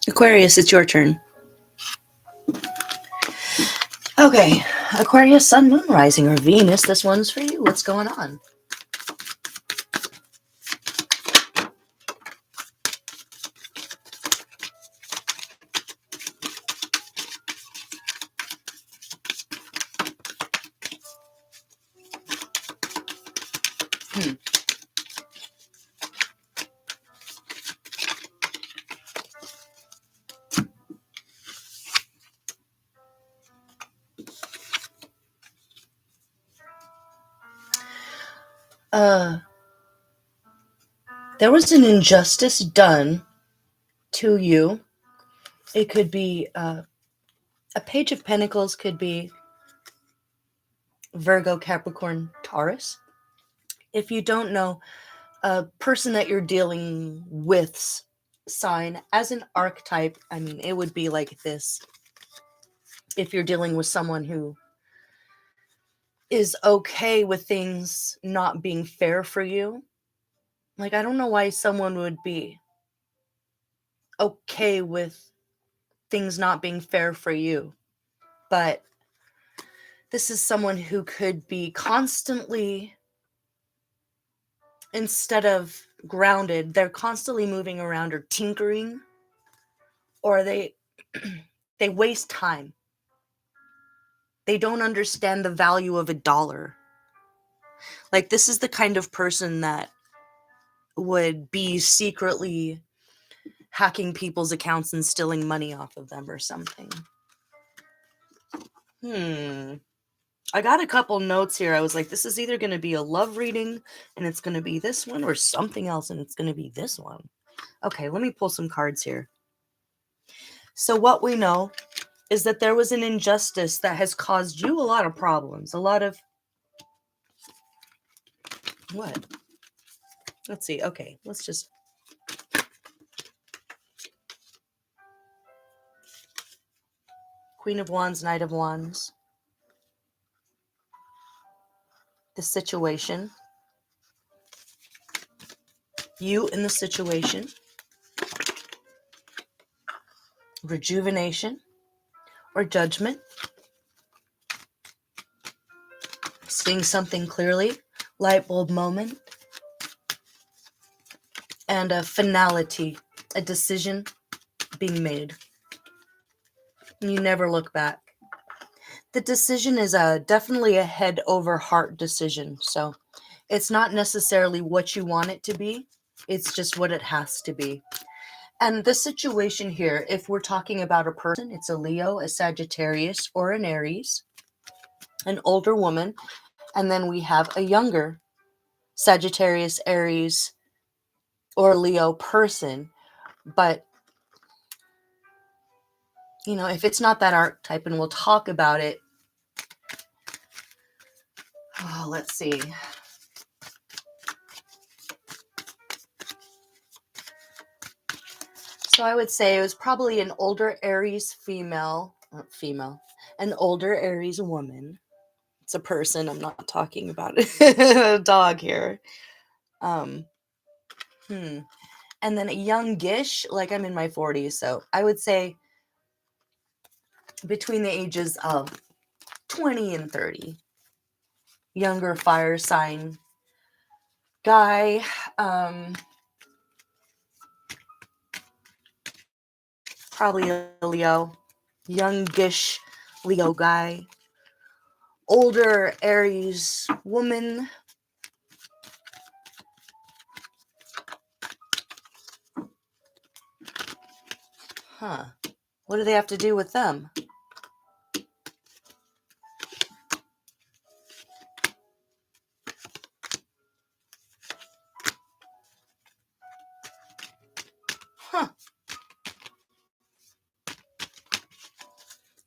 Aquarius, it's your turn. Okay, Aquarius, Sun, Moon, Rising, or Venus. This one's for you. What's going on? There was an injustice done to you. It could be a Page of Pentacles, could be Virgo, Capricorn, Taurus. If you don't know, a person that you're dealing with sign as an archetype, I mean, it would be like this. If you're dealing with someone who is okay with things not being fair for you, like, I don't know why someone would be okay with things not being fair for you, but this is someone who could be constantly, instead of grounded, they're constantly moving around or tinkering, or they waste time. They don't understand the value of $1. Like, this is the kind of person that would be secretly hacking people's accounts and stealing money off of them or something. I got a couple notes here. I was like, this is either going to be a love reading and it's going to be this one, or something else and it's going to be this one. Okay, let me pull some cards here. So what we know is that there was an injustice that has caused you a lot of problems. A lot of... What? Let's see. Okay, let's just... Queen of Wands, Knight of Wands. The situation. You in the situation. Rejuvenation or judgment. Seeing something clearly. Light bulb moment. And a finality. A decision being made. You never look back. The decision is definitely a head over heart decision. So it's not necessarily what you want it to be. It's just what it has to be. And the situation here, if we're talking about a person, it's a Leo, a Sagittarius, or an Aries, an older woman, and then we have a younger Sagittarius, Aries, or Leo person. But, you know, if it's not that archetype, and we'll talk about it. Oh, let's see. So I would say it was probably an older Aries an older Aries woman. It's a person. I'm not talking about a dog here. And then a youngish, like I'm in my 40s, so I would say between the ages of 20 and 30. Younger fire sign guy. Probably a Leo. Youngish Leo guy. Older Aries woman. What do they have to do with them?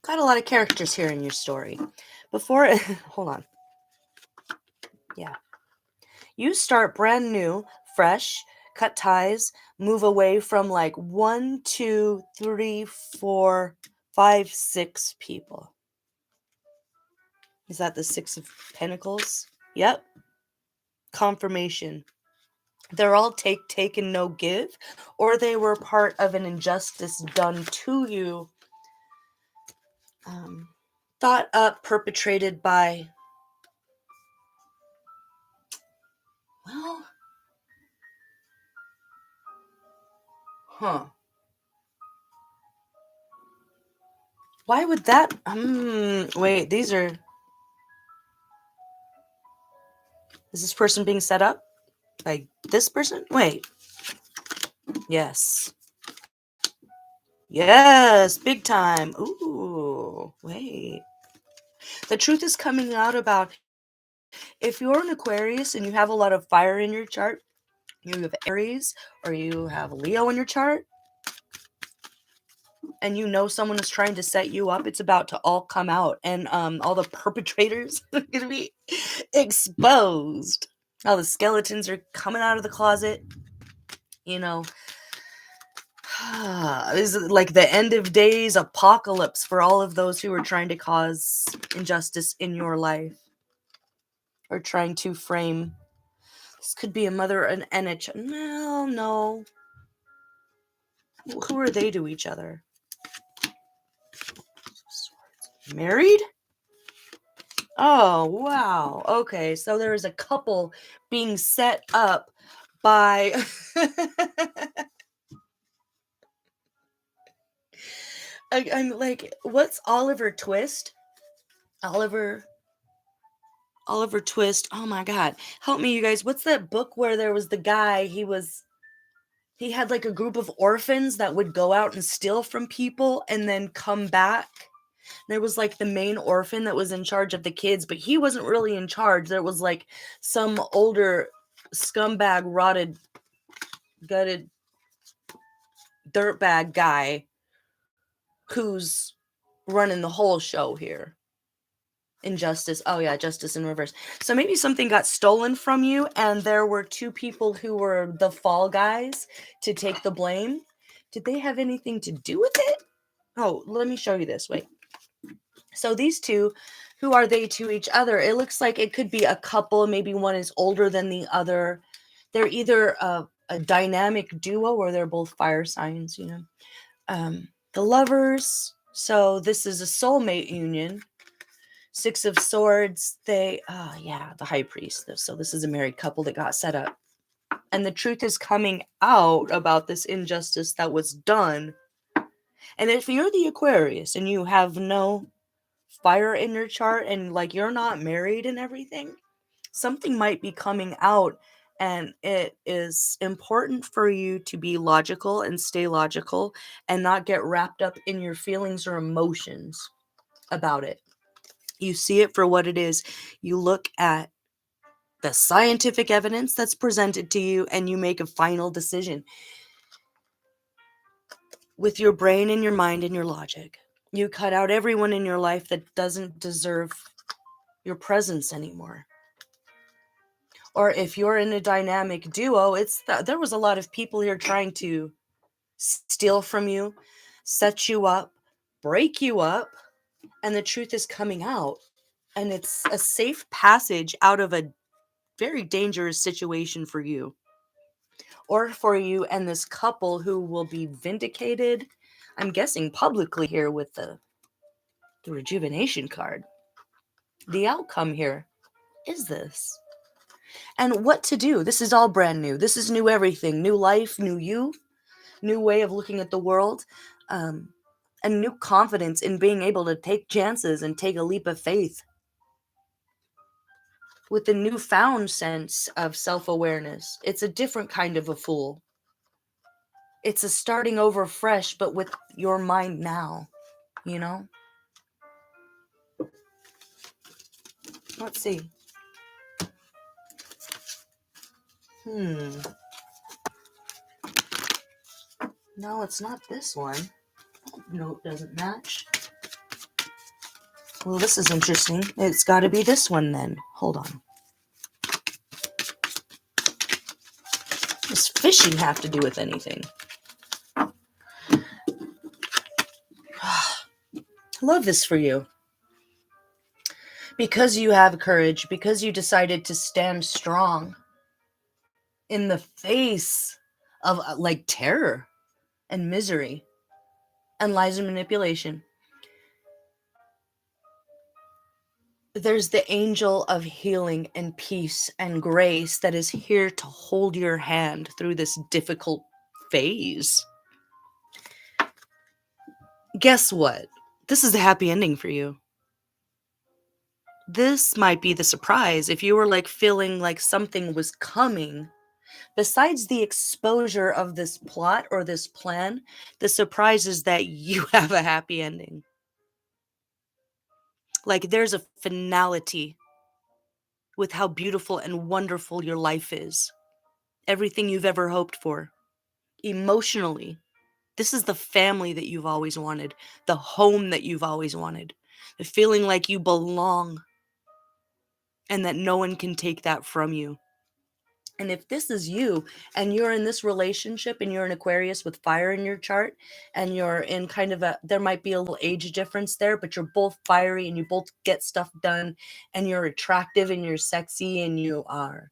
Got a lot of characters here in your story. Hold on. Yeah. You start brand new, fresh, cut ties, move away from like 1, 2, 3, 4, 5, 6 people. Is that the 6 of Pentacles? Yep. Confirmation. They're all take and no give, or they were part of an injustice done to you, thought up, perpetrated by, well, why would that, wait, is this person being set up by this person? Wait, yes, big time. Ooh, wait. The truth is coming out about, if you're an Aquarius and you have a lot of fire in your chart, you have Aries or you have Leo in your chart, and you know someone is trying to set you up, it's about to all come out, and all the perpetrators are going to be exposed. All the skeletons are coming out of the closet. You know, this is like the end of days apocalypse for all of those who are trying to cause injustice in your life, or trying to frame. This could be a mother and a child. No. Who are they to each other? Married? Oh, wow. Okay, so there is a couple being set up by I'm like, what's Oliver Twist? Oliver Twist. Oh my god. Help me, you guys. What's that book where there was the guy, he had like a group of orphans that would go out and steal from people and then come back? There was like the main orphan that was in charge of the kids, but he wasn't really in charge. There was like some older scumbag, rotted, gutted dirtbag guy who's running the whole show here. Injustice. Oh yeah, justice in reverse. So maybe something got stolen from you and there were two people who were the fall guys to take the blame. Did they have anything to do with it? Oh, let me show you this. Wait. So these two, who are they to each other? It looks like it could be a couple. Maybe one is older than the other. They're either a dynamic duo or they're both fire signs, you know. The Lovers. So this is a soulmate union. Six of Swords. The High Priest. So this is a married couple that got set up. And the truth is coming out about this injustice that was done. And if you're the Aquarius and you have no fire in your chart and like you're not married and everything, something might be coming out, and it is important for you to be logical and stay logical and not get wrapped up in your feelings or emotions about it. You see it for what it is. You look at the scientific evidence that's presented to you and you make a final decision with your brain and your mind and your logic. You cut out everyone in your life that doesn't deserve your presence anymore. Or if you're in a dynamic duo, there was a lot of people here trying to steal from you, set you up, break you up, and the truth is coming out. And it's a safe passage out of a very dangerous situation for you. Or for you and this couple who will be vindicated, I'm guessing publicly here with the rejuvenation card. The outcome here is this. And what to do. This is all brand new. This is new everything. New life, new you, new way of looking at the world, and new confidence in being able to take chances and take a leap of faith with the newfound sense of self-awareness. It's a different kind of a fool. It's a starting over fresh, but with your mind now, you know? Let's see. No, it's not this one. No, it doesn't match. Well, this is interesting. It's got to be this one then. Hold on. Does fishing have to do with anything? I love this for you. Because you have courage, because you decided to stand strong, in the face of like terror and misery and lies and manipulation. There's the angel of healing and peace and grace that is here to hold your hand through this difficult phase. Guess what? This is a happy ending for you. This might be the surprise if you were like feeling like something was coming. Besides the exposure of this plot or this plan, the surprise is that you have a happy ending. Like there's a finality with how beautiful and wonderful your life is. Everything you've ever hoped for. Emotionally, this is the family that you've always wanted, the home that you've always wanted, the feeling like you belong and that no one can take that from you. And if this is you and you're in this relationship and you're an Aquarius with fire in your chart and you're in kind of there might be a little age difference there, but you're both fiery and you both get stuff done and you're attractive and you're sexy and you are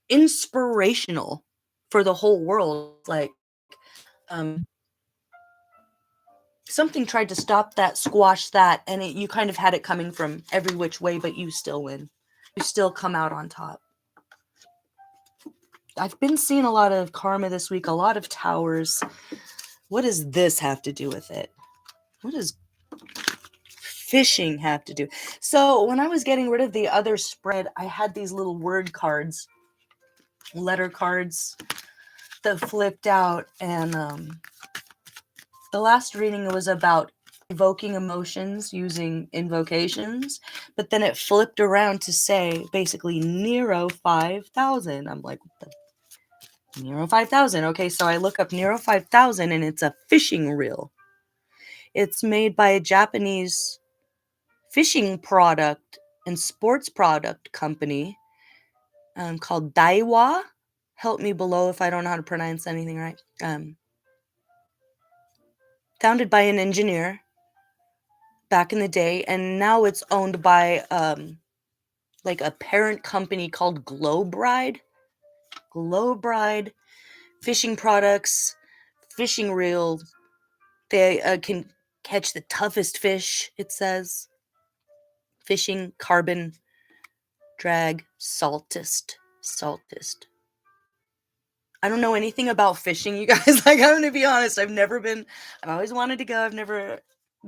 inspirational for the whole world. Like, something tried to stop that, squash that, and you kind of had it coming from every which way, but you still win. You still come out on top. I've been seeing a lot of karma this week, a lot of towers. What does this have to do with it? What does fishing have to do? So when I was getting rid of the other spread, I had these little word cards, letter cards that flipped out, and the last reading was about evoking emotions using invocations, but then it flipped around to say basically Nero 5000. I'm like, what the Nero 5000? Okay, so I look up Nero 5000 and it's a fishing reel. It's made by a Japanese fishing product and sports product company called Daiwa. Help me below if I don't know how to pronounce anything right. Founded by an engineer back in the day, and now it's owned by like a parent company called Globride fishing products, fishing reels. They can catch the toughest fish, it says. Fishing, carbon, drag, saltist. I don't know anything about fishing, you guys. Like, I'm gonna be honest, I've always wanted to go. I've never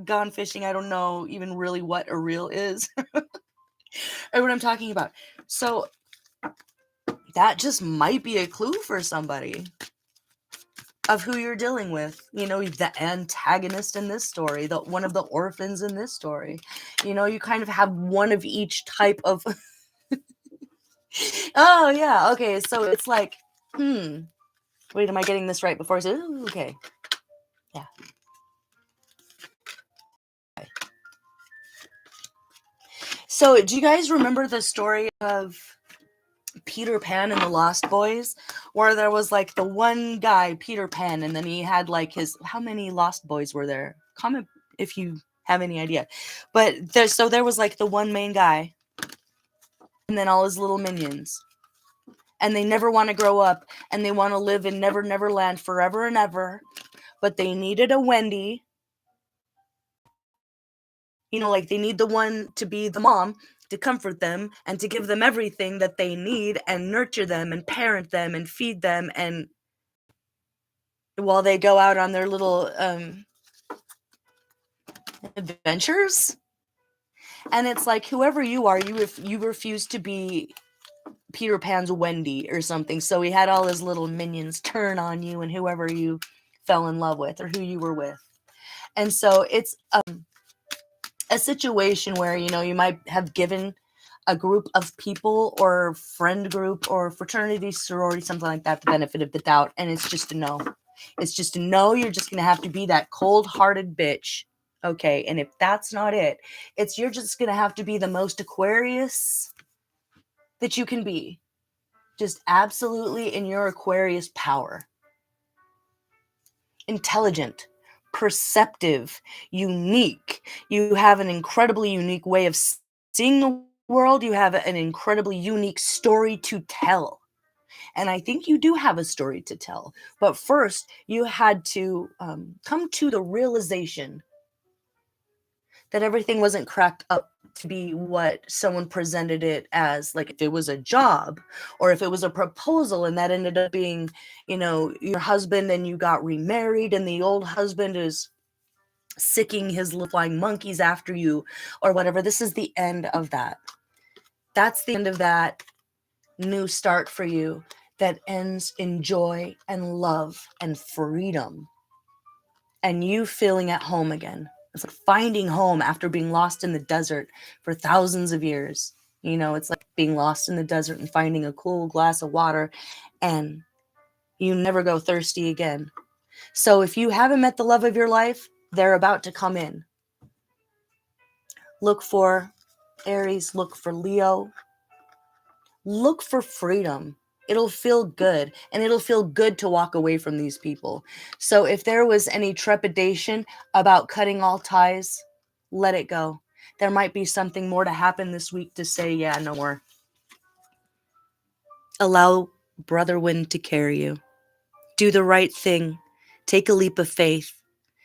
gone fishing. I don't know even really what a reel is or what I'm talking about. So that just might be a clue for somebody of who you're dealing with. You know, the antagonist in this story, one of the orphans in this story. You know, you kind of have one of each type of oh yeah, okay, so it's like, wait, am I getting this right before I say, ooh, okay. Yeah. Okay. So do you guys remember the story of Peter Pan and the Lost Boys, where there was like the one guy, Peter Pan, and then he had like how many Lost Boys were there? Comment if you have any idea. But there was like the one main guy and then all his little minions. And they never want to grow up and they want to live in Never Never Land forever and ever. But they needed a Wendy. You know, like they need the one to be the mom to comfort them and to give them everything that they need and nurture them and parent them and feed them, and while they go out on their little adventures. And it's like, whoever you are, you refuse to be Peter Pan's Wendy or something. So he had all his little minions turn on you and whoever you fell in love with or who you were with. And so it's a situation where, you know, you might have given a group of people or friend group or fraternity, sorority, something like that, the benefit of the doubt. And it's just a no. It's just a no. You're just going to have to be that cold-hearted bitch. Okay. And if that's not it, you're just going to have to be the most Aquarius that you can be. Just absolutely in your Aquarius power. Intelligent, perceptive, unique. You have an incredibly unique way of seeing the world. You have an incredibly unique story to tell. And I think you do have a story to tell. But first, you had to come to the realization that everything wasn't cracked up to be what someone presented it as, like if it was a job or if it was a proposal and that ended up being, your husband and you got remarried and the old husband is sicking his little flying monkeys after you or whatever. This is the end of that. That's the end of that new start for you that ends in joy and love and freedom and you feeling at home again. It's like finding home after being lost in the desert for thousands of years. It's like being lost in the desert and finding a cool glass of water and you never go thirsty again. So if you haven't met the love of your life, they're about to come in. Look for Aries, look for Leo. Look for freedom. It'll feel good, and it'll feel good to walk away from these people. So if there was any trepidation about cutting all ties, let it go. There might be something more to happen this week to say, yeah, no more. Allow Brother Wind to carry you. Do the right thing. Take a leap of faith.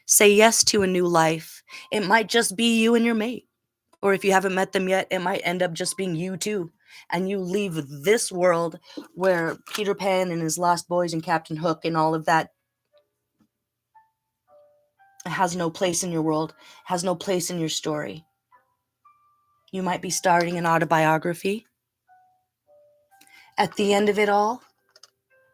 Say yes to a new life. It might just be you and your mate. Or if you haven't met them yet, it might end up just being you too. And you leave this world where Peter Pan and his Lost Boys and Captain Hook and all of that has no place in your world, has no place in your story. You might be starting an autobiography. At the end of it all,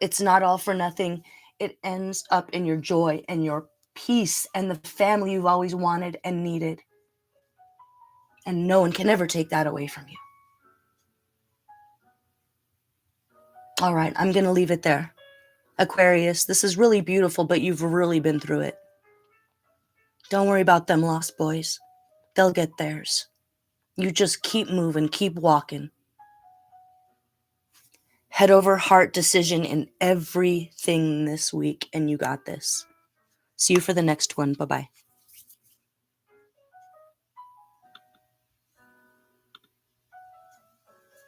it's not all for nothing. It ends up in your joy and your peace and the family you've always wanted and needed. And no one can ever take that away from you. All right, I'm going to leave it there. Aquarius, this is really beautiful, but you've really been through it. Don't worry about them lost boys. They'll get theirs. You just keep moving, keep walking. Head over heart decision in everything this week, and you got this. See you for the next one. Bye-bye.